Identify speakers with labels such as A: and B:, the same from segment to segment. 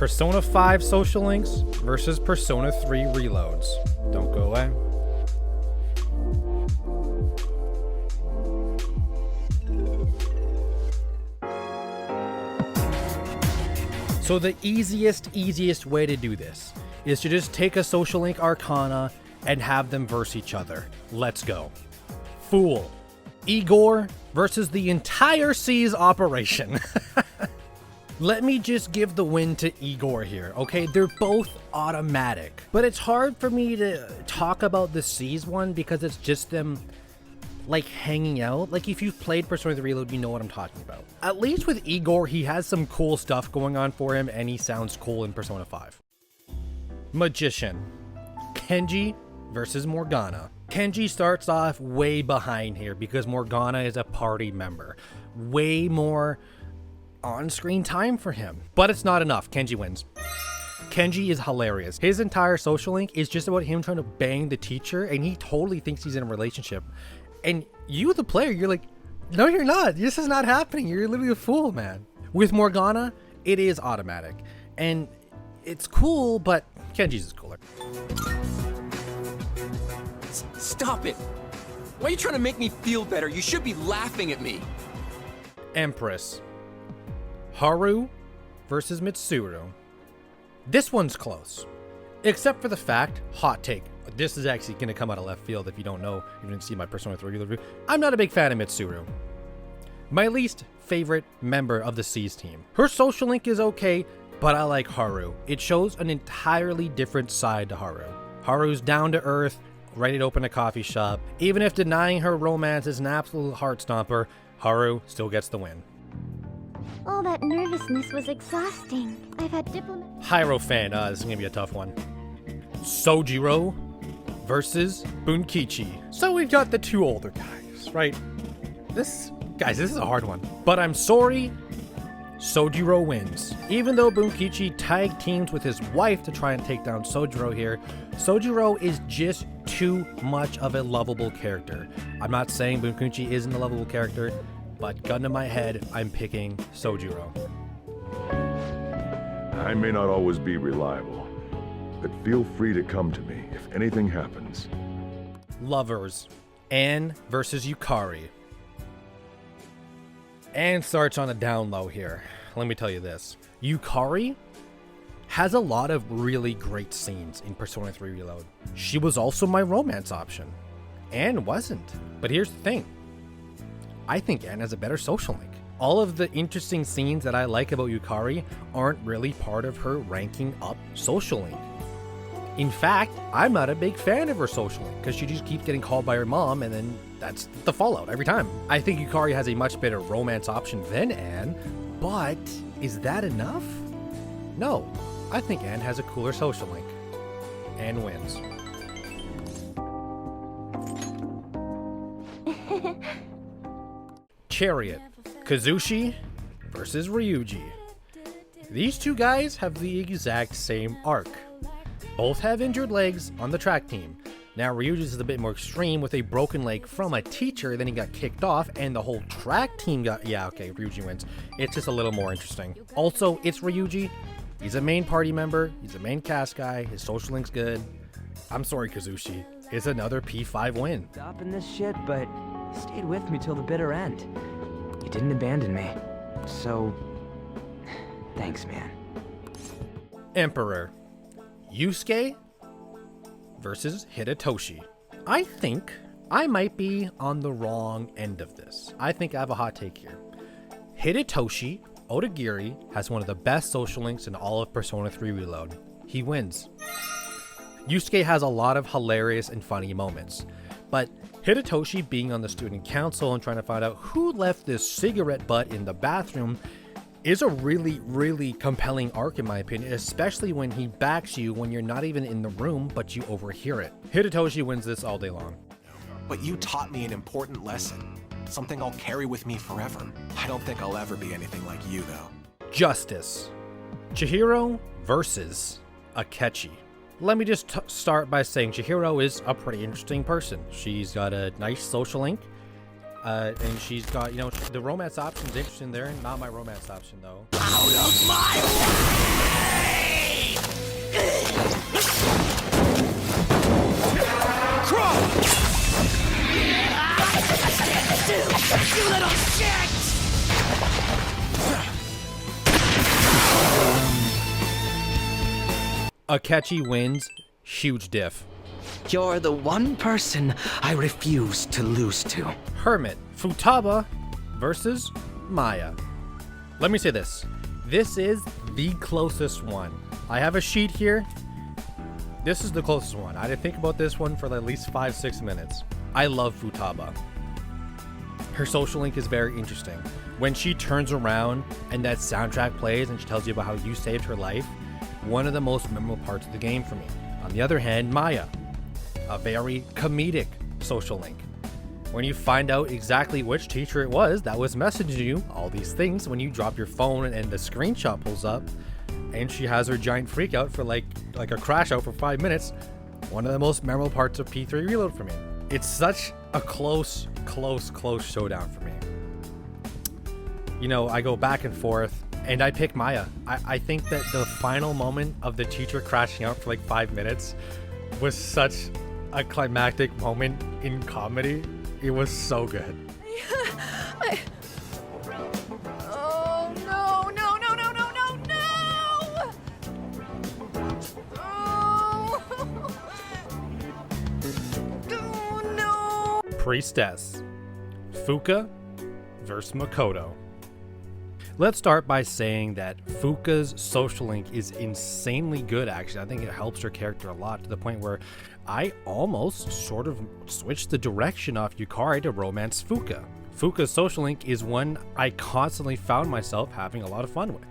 A: Persona 5 social links versus Persona 3 reloads. Don't go away. So the easiest way to do this is to just take a social link Arcana and have them verse each other. Let's go. Fool. Igor versus the entire Seas operation. Let me just give the win to Igor here, okay? They're both automatic. But it's hard for me to talk about the Seas one because it's just them like hanging out. Like if you've played Persona 3 Reload, you know what I'm talking about. At least with Igor, he has some cool stuff going on for him and he sounds cool in Persona 5. Magician. Kenji versus Morgana. Kenji starts off way behind here because Morgana is a party member. Way more on-screen time for him. But it's not enough. Kenji wins. Kenji is hilarious. His entire social link is just about him trying to bang the teacher and he totally thinks he's in a relationship. And you, the player, you're like, no, you're not. This is not happening. You're literally a fool, man. With Morgana, it is automatic. And it's cool, but Kenji's is cooler.
B: Stop it! Why are you trying to make me feel better? You should be laughing at me.
A: Empress. Haru versus Mitsuru. This one's close. Except for the fact, hot take, this is actually going to come out of left field if you don't know, you didn't see my Persona 3 review. I'm not a big fan of Mitsuru. My least favorite member of the Seas team. Her social link is okay, but I like Haru. It shows an entirely different side to Haru. Haru's down to earth, ready to open a coffee shop. Even if denying her romance is an absolute heart stomper, Haru still gets the win.
C: All that nervousness was exhausting. I've had
A: Hierophant, this is gonna be a tough one. Sojiro versus Bunkichi. So we've got the two older guys, right? This is a hard one. But I'm sorry, Sojiro wins. Even though Bunkichi tag teams with his wife to try and take down Sojiro here, Sojiro is just too much of a lovable character. I'm not saying Bunkichi isn't a lovable character, but gun to my head, I'm picking Sojiro.
D: I may not always be reliable, but feel free to come to me if anything happens.
A: Lovers. Anne versus Yukari. Anne starts on a down low here. Let me tell you this. Yukari has a lot of really great scenes in Persona 3 Reload. She was also my romance option. Anne wasn't. But here's the thing. I think Anne has a better social link. All of the interesting scenes that I like about Yukari aren't really part of her ranking up social link. In fact, I'm not a big fan of her social link because she just keeps getting called by her mom and then that's the fallout every time. I think Yukari has a much better romance option than Anne, but is that enough? No, I think Anne has a cooler social link. Anne wins. Chariot. Kazushi versus Ryuji. These two guys have the exact same arc. Both have injured legs on the track team. Now Ryuji's is a bit more extreme with a broken leg from a teacher, then he got kicked off and the whole track team got, yeah, okay, Ryuji wins. It's just a little more interesting. Also, it's Ryuji. He's a main party member. He's a main cast guy. His social link's good. I'm sorry, Kazushi. It's another P5 win.
E: Stopping this shit, but you stayed with me till the bitter end. You didn't abandon me. So, thanks, man.
A: Emperor. Yusuke versus Hidetoshi. I think I might be on the wrong end of this. I think I have a hot take here. Hidetoshi Odagiri has one of the best social links in all of Persona 3 Reload. He wins. Yusuke has a lot of hilarious and funny moments, but Hidetoshi being on the student council and trying to find out who left this cigarette butt in the bathroom is a really compelling arc in my opinion, especially when he backs you when you're not even in the room, but you overhear it. Hidetoshi wins this all day long.
F: But you taught me an important lesson, something I'll carry with me forever. I don't think I'll ever be anything like you, though.
A: Justice. Chihiro versus Akechi. Let me just start by saying Chihiro is a pretty interesting person. She's got a nice social link. And she's got, the romance option's interesting there. Not my romance option, though.
B: Out of my way! Crawl! You little shit!
A: Akechi wins. Huge diff.
E: You're the one person I refuse to lose to.
A: Hermit Futaba versus Maya. Let me say this. This is the closest one. I have a sheet here. This is the closest one. I had to think about this one for at least 5-6 minutes. I love Futaba. Her social link is very interesting. When she turns around and that soundtrack plays and she tells you about how you saved her life, one of the most memorable parts of the game for me. On the other hand, Maya, a very comedic social link. When you find out exactly which teacher it was that was messaging you all these things, when you drop your phone and the screenshot pulls up and she has her giant freak out for like a crash out for 5 minutes, one of the most memorable parts of P3 Reload for me. It's such a close showdown for me. I go back and forth and I pick Maya. I think that the final moment of the teacher crashing out for like 5 minutes was such a climactic moment in comedy. It was so good.
G: Oh, no, no, no, no, no, no, no! Oh, no!
A: Priestess. Fuka versus Makoto. Let's start by saying that Fuka's social link is insanely good, actually. I think it helps her character a lot, to the point where I almost sort of switched the direction off Yukari to romance Fuka. Fuka's social link is one I constantly found myself having a lot of fun with.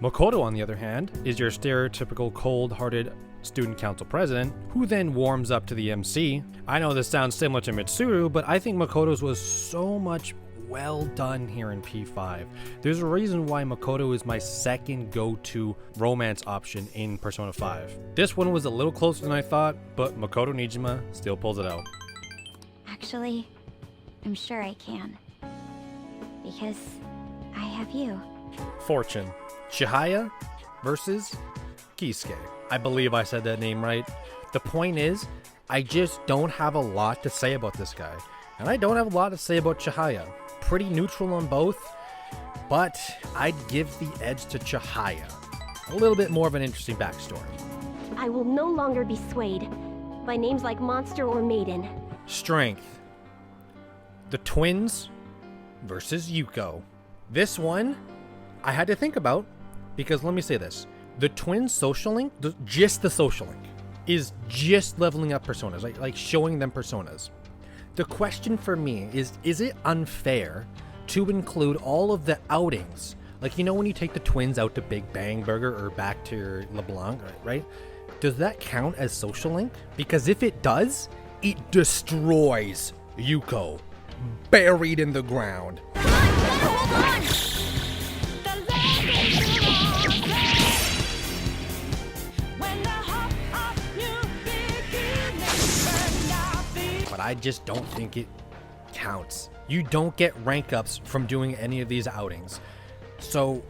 A: Makoto, on the other hand, is your stereotypical cold-hearted student council president, who then warms up to the MC. I know this sounds similar to Mitsuru, but I think Makoto's was so much well done here in P5. There's a reason why Makoto is my second go-to romance option in Persona 5. This one was a little closer than I thought, but Makoto Nijima still pulls it out.
C: Actually, I'm sure I can. Because I have you.
A: Fortune. Chihaya versus Kisuke. I believe I said that name right. The point is, I just don't have a lot to say about this guy. And I don't have a lot to say about Chihaya. Pretty neutral on both, but I'd give the edge to Chihaya. A little bit more of an interesting backstory.
H: I will no longer be swayed by names like monster or maiden.
A: Strength. The twins versus Yuko. This one I had to think about, because let me say this. The twins social link, just the social link, is just leveling up personas, like showing them personas. The question for me is it unfair to include all of the outings? Like, when you take the twins out to Big Bang Burger or back to your LeBlanc, right? Does that count as social link? Because if it does, it destroys Yuko, buried in the ground.
G: Hold on!
A: But I just don't think it counts. You don't get rank ups from doing any of these outings. So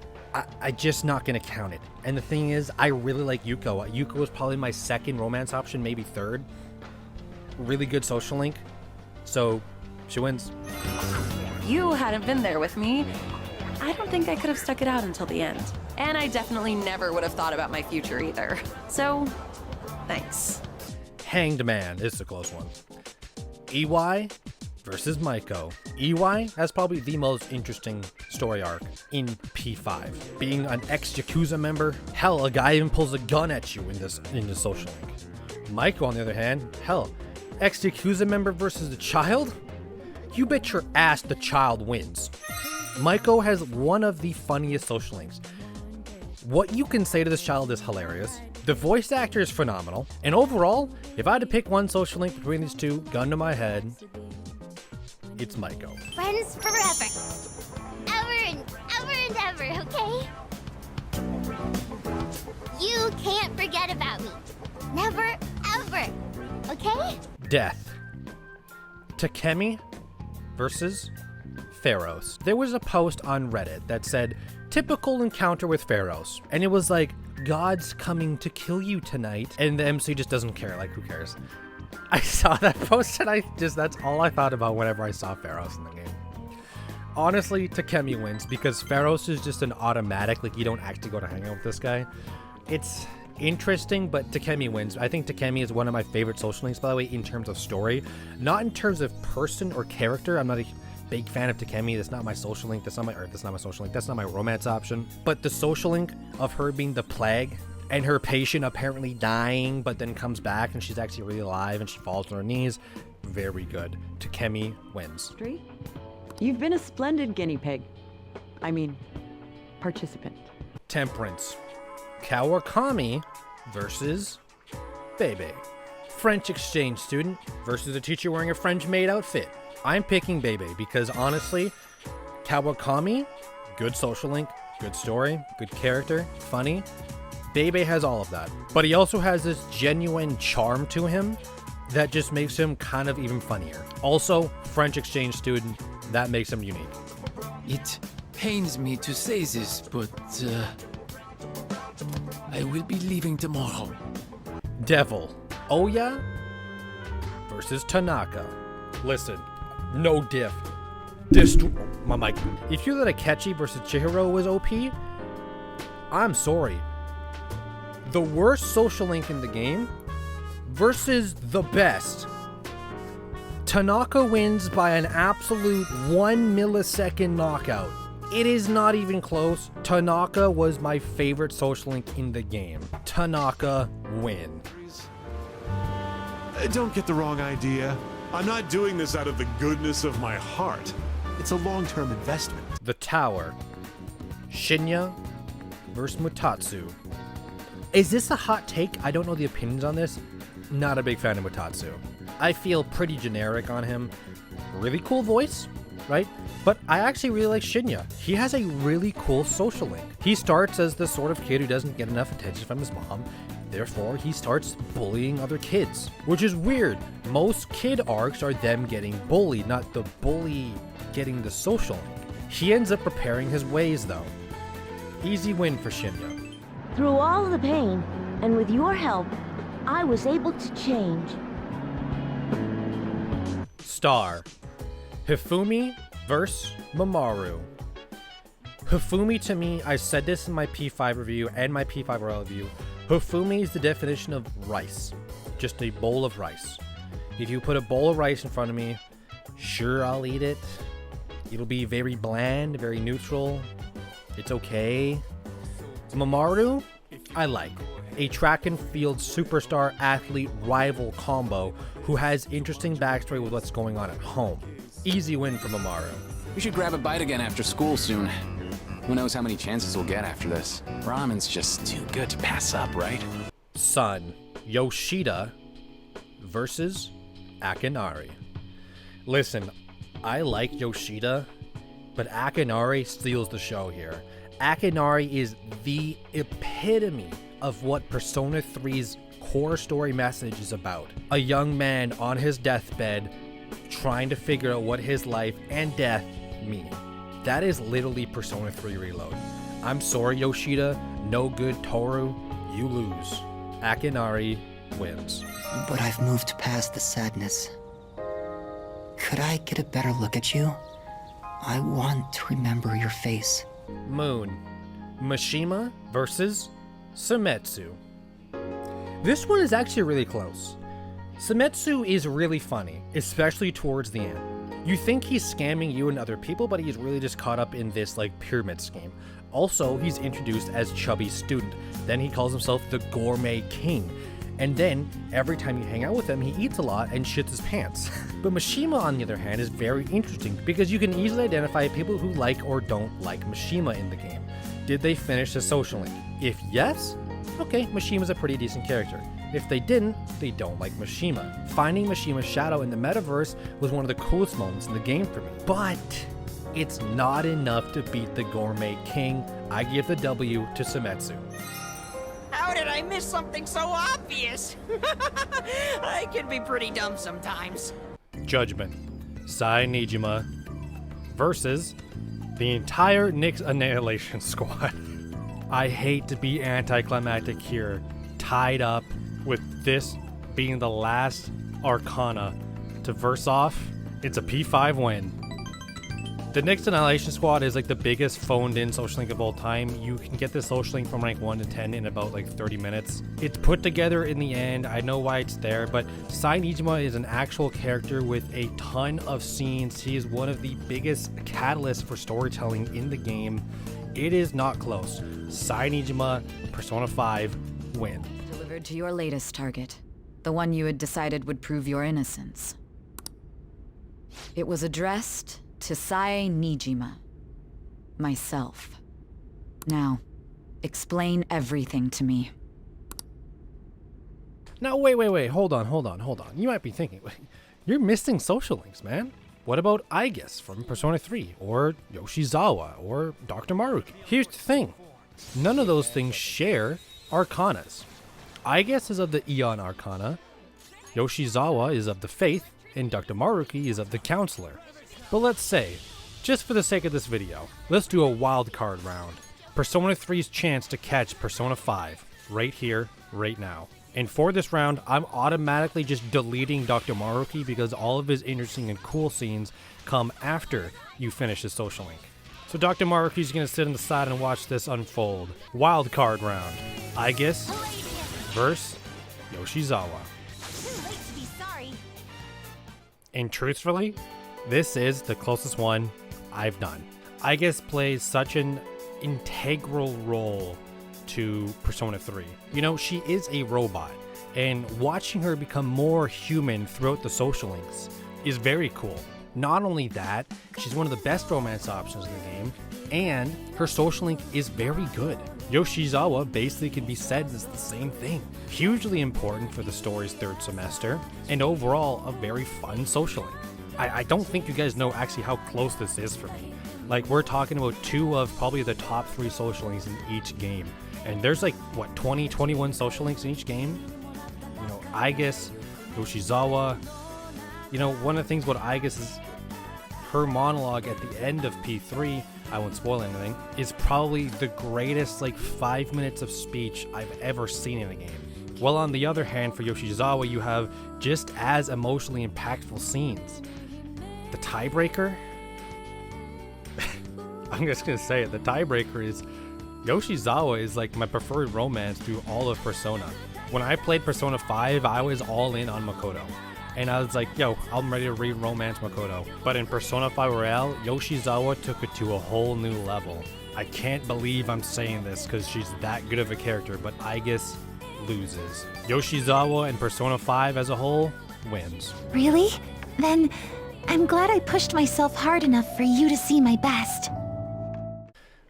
A: I just not gonna count it. And the thing is, I really like Yuko. Yuko was probably my second romance option, maybe third. Really good social link. So she wins.
I: If you hadn't been there with me, I don't think I could have stuck it out until the end. And I definitely never would have thought about my future either. So, thanks.
A: Hanged Man. This is a close one. EY versus Maiko. EY has probably the most interesting story arc in P5. Being an ex-Yakuza member, hell, a guy even pulls a gun at you in this social link. Maiko, on the other hand, hell, ex-Yakuza member versus the child? You bet your ass the child wins. Maiko has one of the funniest social links. What you can say to this child is hilarious. The voice actor is phenomenal. And overall, if I had to pick one social link between these two, gun to my head, it's Maiko.
C: Friends forever. Ever and ever, okay? You can't forget about me. Never, ever. Okay?
A: Death. Takemi versus Pharaohs. There was a post on Reddit that said, typical encounter with Pharaohs. And it was like, God's coming to kill you tonight. And the MC just doesn't care. Like, who cares? I saw that post and that's all I thought about whenever I saw Pharaohs in the game. Honestly, Takemi wins because Pharaohs is just an automatic. Like, you don't actually go to hang out with this guy. It's interesting, but Takemi wins. I think Takemi is one of my favorite social links, by the way, in terms of story. Not in terms of person or character. I'm not a big fan of Takemi. That's not my social link. That's not my social link. That's not my romance option. But the social link of her being the plague and her patient apparently dying, but then comes back and she's actually really alive and she falls on her knees. Very good. Takemi wins.
J: You've been a splendid guinea pig. I mean, participant.
A: Temperance. Kawakami versus Bebe. French exchange student versus a teacher wearing a French maid outfit. I'm picking Bebe because honestly, Kawakami, good social link, good story, good character, funny. Bebe has all of that. But he also has this genuine charm to him that just makes him kind of even funnier. Also, French exchange student, that makes him unique.
B: It pains me to say this, but I will be leaving tomorrow.
A: Devil. Oya versus Tanaka. Listen, no diff. My mic. If you thought Akechi versus Chihiro was OP, I'm sorry. The worst social link in the game versus the best. Tanaka wins by an absolute 1 millisecond knockout. It is not even close. Tanaka was my favorite social link in the game. Tanaka win.
K: Don't get the wrong idea. I'm not doing this out of the goodness of my heart. It's a long-term investment.
A: The Tower. Shinya versus Mutatsu. Is this a hot take? I don't know the opinions on this. Not a big fan of Mutatsu. I feel pretty generic on him. Really cool voice, right? But I actually really like Shinya. He has a really cool social link. He starts as the sort of kid who doesn't get enough attention from his mom. Therefore, he starts bullying other kids, which is weird. Most kid arcs are them getting bullied, not the bully getting the social link. He ends up preparing his ways, though. Easy win for Shinya.
C: Through all the pain, and with your help, I was able to change.
A: Star. Hifumi versus Mamoru. Hifumi, to me, I said this in my P5 review and my P5 Royal review, Hifumi is the definition of rice. Just a bowl of rice. If you put a bowl of rice in front of me, sure, I'll eat it. It'll be very bland, very neutral. It's okay. Mamoru, I like. A track and field superstar athlete rival combo who has interesting backstory with what's going on at home. Easy win for Mamoru.
L: We should grab a bite again after school soon. Who knows how many chances we'll get after this. Ramen's just too good to pass up, right?
A: Son. Yoshida versus Akinari. Listen, I like Yoshida, but Akinari steals the show here. Akinari is the epitome of what Persona 3's core story message is about. A young man on his deathbed trying to figure out what his life and death mean. That is literally Persona 3 Reload. I'm sorry, Yoshida. No good, Toru. You lose. Akinari wins.
M: But I've moved past the sadness. Could I get a better look at you? I want to remember your face.
A: Moon. Mishima versus Sumetsu. This one is actually really close. Sumetsu is really funny, especially towards the end. You think he's scamming you and other people, but he's really just caught up in this like pyramid scheme. Also, he's introduced as chubby student. Then he calls himself the gourmet king. And then, every time you hang out with him, he eats a lot and shits his pants. But Mishima, on the other hand, is very interesting because you can easily identify people who like or don't like Mishima in the game. Did they finish the social link? If yes, okay, Mishima's a pretty decent character. If they didn't, they don't like Mishima. Finding Mishima's shadow in the metaverse was one of the coolest moments in the game for me. But it's not enough to beat the Gourmet King. I give the W to Sumetsu.
N: How did I miss something so obvious? I can be pretty dumb sometimes.
A: Judgment. Sai Nijima versus the entire Nyx Annihilation Squad. I hate to be anticlimactic here, tied up with this being the last Arcana to verse off. It's a P5 win. The Nyx Annihilation Squad is like the biggest phoned in social link of all time. You can get this social link from rank 1 to 10 in about like 30 minutes. It's put together in the end. I know why it's there, but Sai Nijima is an actual character with a ton of scenes. He is one of the biggest catalysts for storytelling in the game. It is not close. Sai Nijima, Persona 5, win.
O: Delivered to your latest target, the one you had decided would prove your innocence. It was addressed to Sai Nijima, myself. Now, explain everything to me.
A: Now, wait, hold on. You might be thinking, you're missing social links, man. What about Aegis from Persona 3, or Yoshizawa, or Dr. Maruki? Here's the thing. None of those things share Arcanas. Aegis is of the Eon Arcana, Yoshizawa is of the Faith, and Dr. Maruki is of the Counselor. But let's say, just for the sake of this video, let's do a wild card round. Persona 3's chance to catch Persona 5, right here, right now. And for this round, I'm automatically just deleting Dr. Maruki because all of his interesting and cool scenes come after you finish his social link. So Dr. Maruki's gonna sit on the side and watch this unfold. Wild card round. Aegis versus Yoshizawa. And truthfully, this is the closest one I've done. Aegis plays such an integral role to Persona 3. You know, she is a robot, and watching her become more human throughout the social links is very cool. Not only that, she's one of the best romance options in the game, and her social link is very good. Yoshizawa basically can be said as the same thing. Hugely important for the story's third semester, and overall a very fun social link. I don't think you guys know actually how close this is for me. Like, we're talking about two of probably the top 3 social links in each game. And there's like, what, 20, 21 social links in each game? You know, Aegis, Yoshizawa. You know, one of the things about Aegis is her monologue at the end of P3, I won't spoil anything, is probably the greatest like 5 minutes of speech I've ever seen in a game. While on the other hand, for Yoshizawa, you have just as emotionally impactful scenes. The tiebreaker? I'm just gonna say it, the tiebreaker is Yoshizawa is like my preferred romance through all of Persona. When I played Persona 5, I was all in on Makoto. And I was like, yo, I'm ready to re-romance Makoto. But in Persona 5 Royale, Yoshizawa took it to a whole new level. I can't believe I'm saying this because she's that good of a character, but Aegis loses. Yoshizawa and Persona 5 as a whole wins.
P: Really? Then I'm glad I pushed myself hard enough for you to see my best.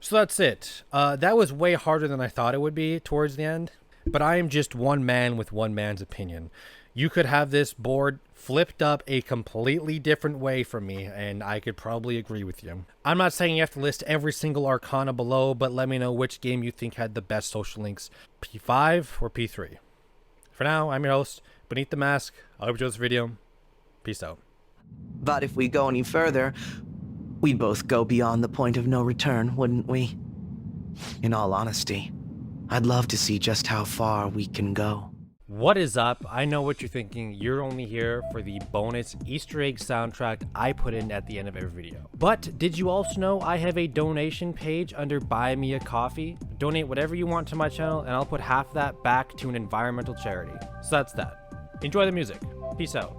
A: So that's it. That was way harder than I thought it would be towards the end, but I am just one man with one man's opinion. You could have this board flipped up a completely different way from me, and I could probably agree with you. I'm not saying you have to list every single Arcana below, but let me know which game you think had the best social links, P5 or P3. For now, I'm your host, Beneath the Mask. I hope you enjoyed this video. Peace out.
N: But if we go any further, we'd both go beyond the point of no return, wouldn't we? In all honesty, I'd love to see just how far we can go.
A: What is up? I know what you're thinking. You're only here for the bonus Easter egg soundtrack I put in at the end of every video. But did you also know I have a donation page under Buy Me a Coffee? Donate whatever you want to my channel and I'll put half that back to an environmental charity. So that's that. Enjoy the music. Peace out.